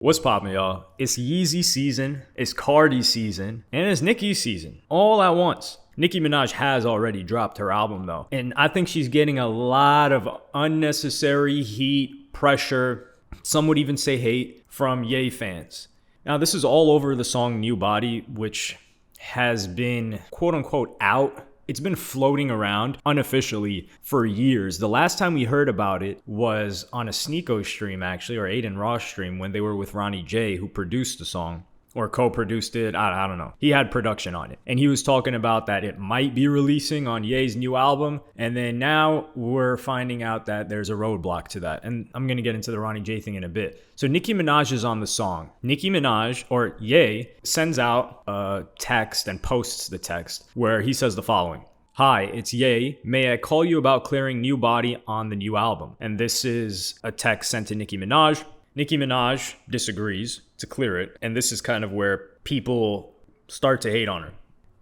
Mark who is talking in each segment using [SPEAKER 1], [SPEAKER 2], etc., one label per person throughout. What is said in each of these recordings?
[SPEAKER 1] What's poppin', y'all? It's Yeezy season, it's Cardi season, and it's Nicki season, all at once. Nicki Minaj has already dropped her album though, and I think she's getting a lot of unnecessary heat, pressure, some would even say hate, from Ye fans. Now this is all over the song New Body, which has been quote unquote out. It's been floating around unofficially for years. The last time we heard about it was on a Sneeko stream, actually, or Aiden Ross stream, when they were with Ronnie J, who produced the song or co-produced it. I don't know. He had production on it. And he was talking about that it might be releasing on Ye's new album. And then now we're finding out that there's a roadblock to that. And I'm going to get into the Ronnie J thing in a bit. So Nicki Minaj is on the song. Nicki Minaj, or Ye, sends out a text and posts the text where he says the following. Hi, it's Ye. May I call you about clearing New Body on the new album? And this is a text sent to Nicki Minaj. Nicki Minaj disagrees to clear it, and this is kind of where people start to hate on her.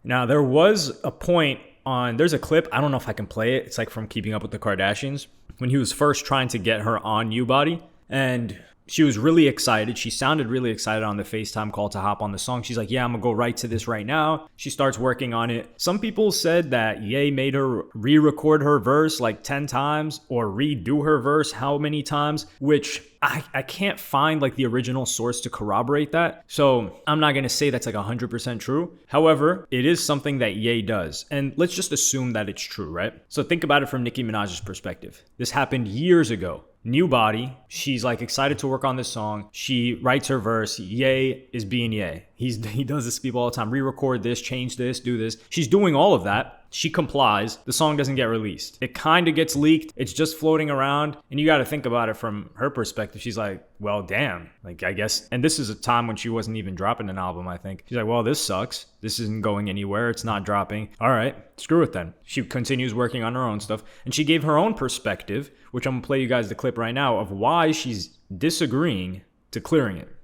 [SPEAKER 1] Now, there was a point there's a clip, I don't know if I can play it, it's like from Keeping Up with the Kardashians, when he was first trying to get her on New Body, and she was really excited. She sounded really excited on the FaceTime call to hop on the song. She's like, yeah, I'm gonna go right to this right now. She starts working on it. Some people said that Ye made her re-record her verse like 10 times or redo her verse how many times, which I can't find like the original source to corroborate that. So I'm not gonna say that's like 100% true. However, it is something that Ye does. And let's just assume that it's true, right? So think about it from Nicki Minaj's perspective. This happened years ago. New Body, she's like excited to work on this song. She writes her verse. Ye is being Ye. He does this to people all the time. Re-record this, change this, do this. She's doing all of that. She complies. The song doesn't get released. It kind of gets leaked. It's just floating around. And you got to think about it from her perspective. She's like, well, damn. Like, I guess. And this is a time when she wasn't even dropping an album, I think. She's like, well, this sucks. This isn't going anywhere. It's not dropping. All right, screw it then. She continues working on her own stuff. And she gave her own perspective, which I'm going to play you guys the clip right now, of why she's disagreeing to clearing it.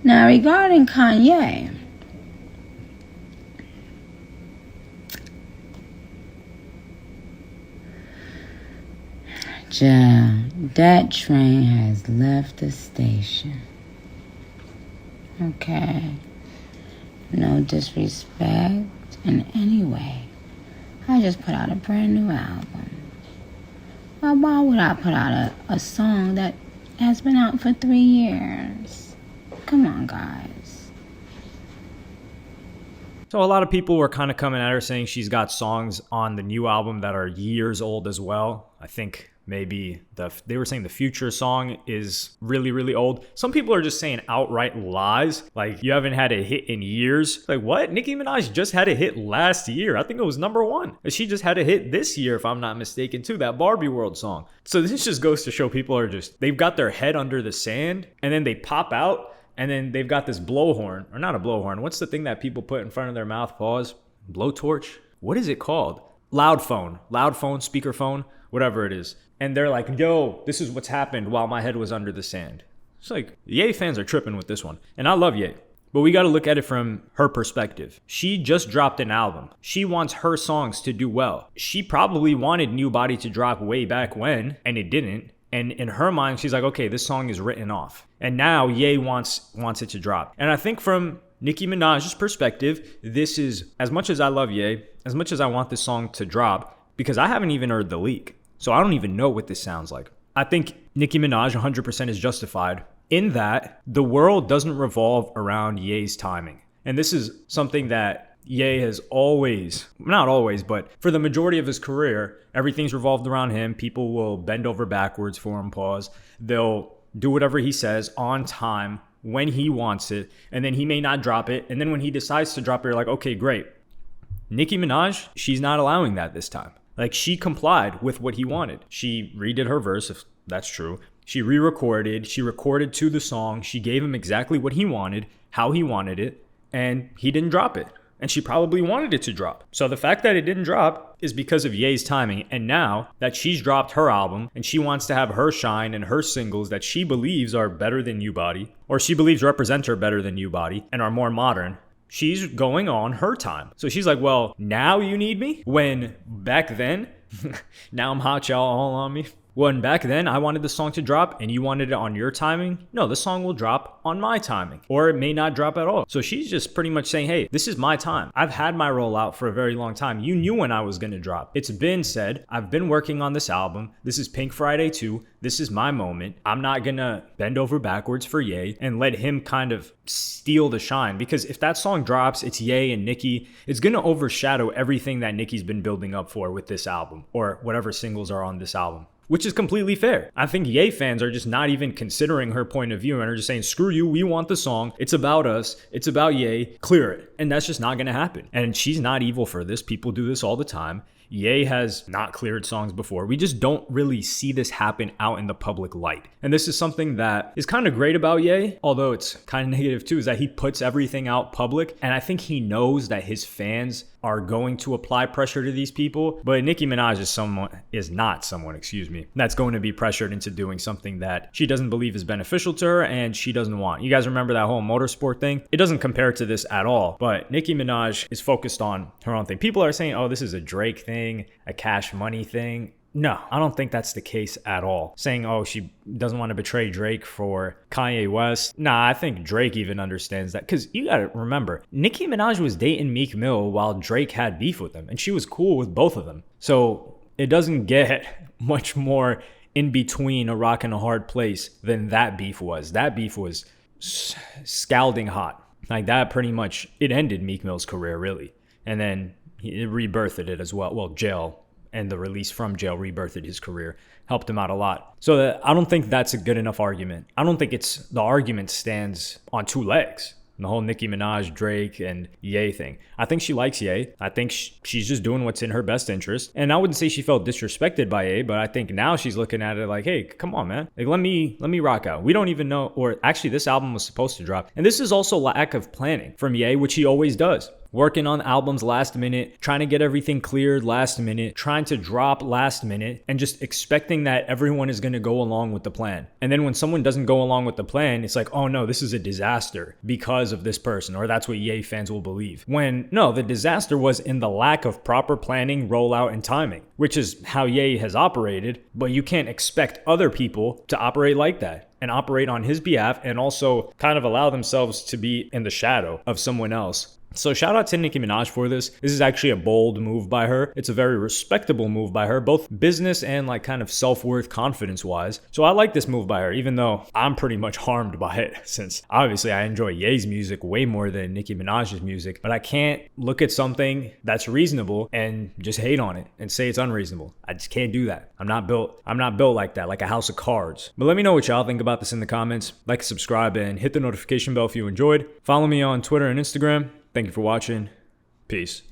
[SPEAKER 2] Now, regarding Kanye, that train has left the station. Okay. No disrespect in any way. I just put out a brand new album. Well, why would I put out a song that has been out for 3 years? Come on, guys.
[SPEAKER 1] So a lot of people were kind of coming at her saying she's got songs on the new album that are years old as well. I think maybe they were saying the Future song is really, really old. Some people are just saying outright lies. Like, you haven't had a hit in years. Like, what? Nicki Minaj just had a hit last year. I think it was #1. She just had a hit this year, if I'm not mistaken, too. That Barbie World song. So this just goes to show people are just, they've got their head under the sand and then they pop out and then they've got this blowhorn, or not a blowhorn. What's the thing that people put in front of their mouth? Pause. Blowtorch? What is it called? Loud phone, speakerphone, whatever it is. And they're like, yo, this is what's happened while my head was under the sand. It's like, Ye fans are tripping with this one. And I love Ye. But we got to look at it from her perspective. She just dropped an album. She wants her songs to do well. She probably wanted New Body to drop way back when, and it didn't. And in her mind, she's like, okay, this song is written off. And now Ye wants it to drop. And I think from Nicki Minaj's perspective, this is, as much as I love Ye, as much as I want this song to drop, because I haven't even heard the leak. So I don't even know what this sounds like. I think Nicki Minaj 100% is justified in that the world doesn't revolve around Ye's timing. And this is something that Ye has always, not always, but for the majority of his career, everything's revolved around him. People will bend over backwards for him, pause. They'll do whatever he says on time when he wants it. And then he may not drop it. And then when he decides to drop it, you're like, okay, great. Nicki Minaj, she's not allowing that this time. Like, she complied with what he wanted. She redid her verse, if that's true. She re-recorded. She recorded to the song. She gave him exactly what he wanted, how he wanted it, and he didn't drop it. And she probably wanted it to drop. So the fact that it didn't drop is because of Ye's timing. And now that she's dropped her album and she wants to have her shine and her singles that she believes are better than New Body, or she believes represent her better than New Body and are more modern, she's going on her time. So she's like, well, now you need me? When back then, now I'm hot, y'all all on me. When back then I wanted the song to drop and you wanted it on your timing, no, the song will drop on my timing, or it may not drop at all. So she's just pretty much saying, hey, this is my time. I've had my rollout for a very long time. You knew when I was gonna drop. It's been said, I've been working on this album. This is Pink Friday 2. This is my moment. I'm not gonna bend over backwards for Ye and let him kind of steal the shine, because if that song drops, it's Ye and Nicki. It's gonna overshadow everything that Nicki's been building up for with this album, or whatever singles are on this album. Which is completely fair. I think Ye fans are just not even considering her point of view and are just saying, screw you, we want the song. It's about us. It's about Ye. Clear it. And that's just not going to happen. And she's not evil for this. People do this all the time. Ye has not cleared songs before. We just don't really see this happen out in the public light. And this is something that is kind of great about Ye, although it's kind of negative too, is that he puts everything out public. And I think he knows that his fans are going to apply pressure to these people. But Nicki Minaj is not someone that's going to be pressured into doing something that she doesn't believe is beneficial to her and she doesn't want. You guys remember that whole motorsport thing? It doesn't compare to this at all. But Nicki Minaj is focused on her own thing. People are saying, oh, this is a Drake thing, a Cash Money thing. No, I don't think that's the case at all. Saying, oh, she doesn't want to betray Drake for Kanye West. Nah, I think Drake even understands that. Because you got to remember, Nicki Minaj was dating Meek Mill while Drake had beef with him. And she was cool with both of them. So it doesn't get much more in between a rock and a hard place than that beef was. That beef was scalding hot. Like that pretty much, it ended Meek Mill's career, really. And then it rebirthed it as well. Well, jail. And the release from jail rebirthed his career, helped him out a lot. So I don't think that's a good enough argument. I don't think the argument stands on two legs. The whole Nicki Minaj, Drake, and Ye thing. I think she likes Ye. I think she's just doing what's in her best interest. And I wouldn't say she felt disrespected by Ye, but I think now she's looking at it like, hey, come on, man. Like, let me rock out. We don't even know, or actually this album was supposed to drop. And this is also lack of planning from Ye, which he always does. Working on albums last minute, trying to get everything cleared last minute, trying to drop last minute, and just expecting that everyone is going to go along with the plan. And then when someone doesn't go along with the plan, it's like, oh no, this is a disaster because of this person, or that's what Ye fans will believe. When no, the disaster was in the lack of proper planning, rollout, and timing, which is how Ye has operated, but you can't expect other people to operate like that and operate on his behalf and also kind of allow themselves to be in the shadow of someone else. So shout out to Nicki Minaj for this. This is actually a bold move by her. It's a very respectable move by her, both business and like kind of self-worth, confidence-wise. So I like this move by her, even though I'm pretty much harmed by it, since obviously I enjoy Ye's music way more than Nicki Minaj's music. But I can't look at something that's reasonable and just hate on it and say it's unreasonable. I just can't do that. I'm not built like that, like a house of cards. But let me know what y'all think about this in the comments. Like, subscribe, and hit the notification bell if you enjoyed. Follow me on Twitter and Instagram. Thank you for watching. Peace.